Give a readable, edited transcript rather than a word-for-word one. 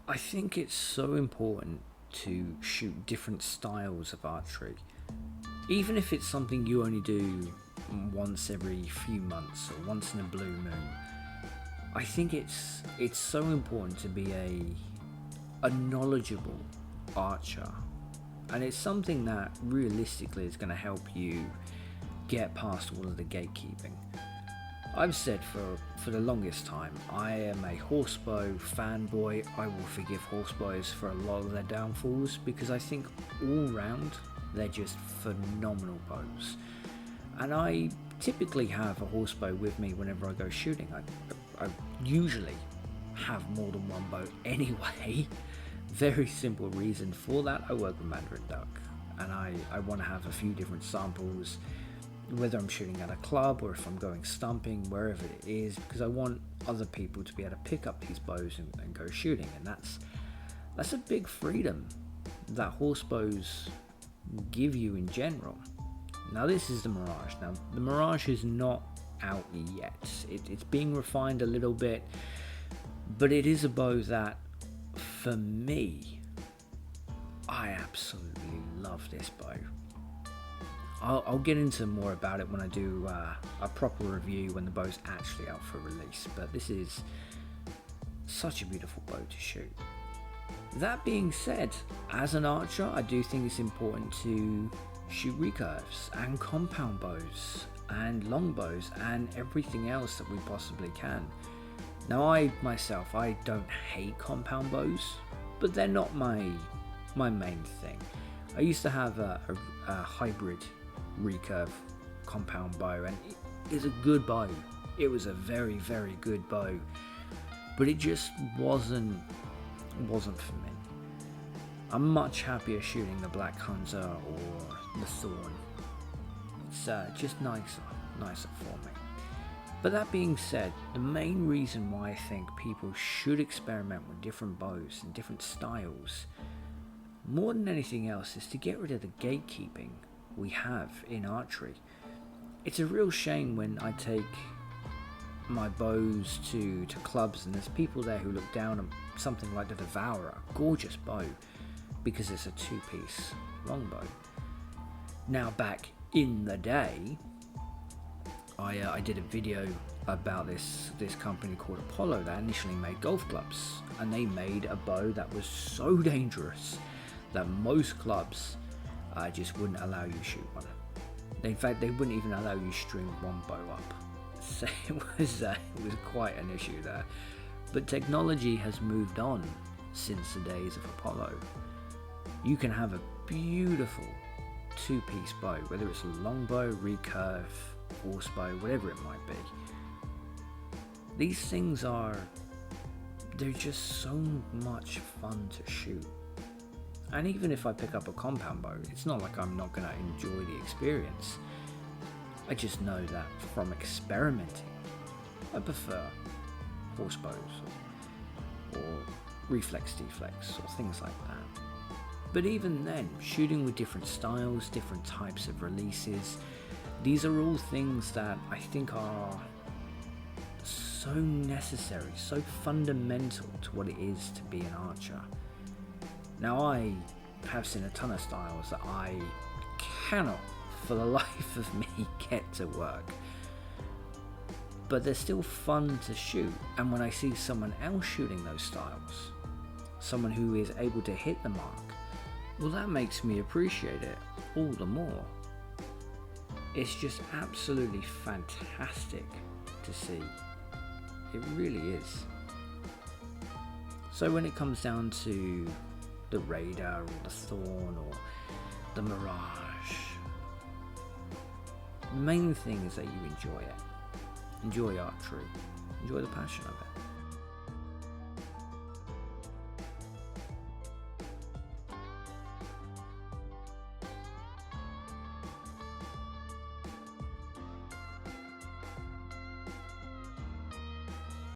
I think it's so important to shoot different styles of archery, even if it's something you only do once every few months or once in a blue moon. I think it's so important to be a knowledgeable archer, and it's something that realistically is going to help you get past all of the gatekeeping. I've said for the longest time, I am a horsebow fanboy. I will forgive horsebows for a lot of their downfalls because I think all round they're just phenomenal bows. And I typically have a horsebow with me whenever I go shooting. I usually have more than one bow anyway. Very simple reason for that. I work with Mandarin duck, and I want to have a few different samples, whether I'm shooting at a club or if I'm going stumping, wherever it is, because I want other people to be able to pick up these bows and go shooting. And that's a big freedom that horse bows give you in general. Now this is the Mirage. Now the Mirage is not out yet. It's being refined a little bit, but it is a bow that, for me, I absolutely love this bow. I'll get into more about it when I do a proper review when the bow's actually out for release, but this is such a beautiful bow to shoot. That being said, as an archer, I do think it's important to shoot recurves and compound bows and long bows and everything else that we possibly can. Now I myself, I don't hate compound bows, but they're not my main thing. I used to have a hybrid recurve compound bow, and it is a good bow. It was a very, very good bow, but it just wasn't for me. I'm much happier shooting the Black Hunter or the Thorn. It's just nicer for me. But that being said, the main reason why I think people should experiment with different bows and different styles, more than anything else, is to get rid of the gatekeeping we have in archery. It's a real shame when I take my bows to clubs and there's people there who look down on something like the Devourer, a gorgeous bow, because it's a two-piece longbow. Now back in the day, I did a video about this company called Apollo that initially made golf clubs, and they made a bow that was so dangerous that most clubs just wouldn't allow you to shoot one. In fact, they wouldn't even allow you to string one bow up. So it was quite an issue there. But technology has moved on since the days of Apollo. You can have a beautiful two-piece bow, whether it's a longbow, recurve, horsebow, whatever it might be. These things they're just so much fun to shoot. And even if I pick up a compound bow, it's not like I'm not going to enjoy the experience. I just know that from experimenting, I prefer horse bows or reflex deflex or things like that. But even then, shooting with different styles, different types of releases, these are all things that I think are so necessary, so fundamental to what it is to be an archer. Now I have seen a ton of styles that I cannot for the life of me get to work, but they're still fun to shoot. And when I see someone else shooting those styles, someone who is able to hit the mark, well, that makes me appreciate it all the more. It's just absolutely fantastic to see. It really is. So when it comes down to the Raider or the Thorn or the Mirage, the main thing is that you enjoy it. Enjoy archery. Enjoy the passion of it.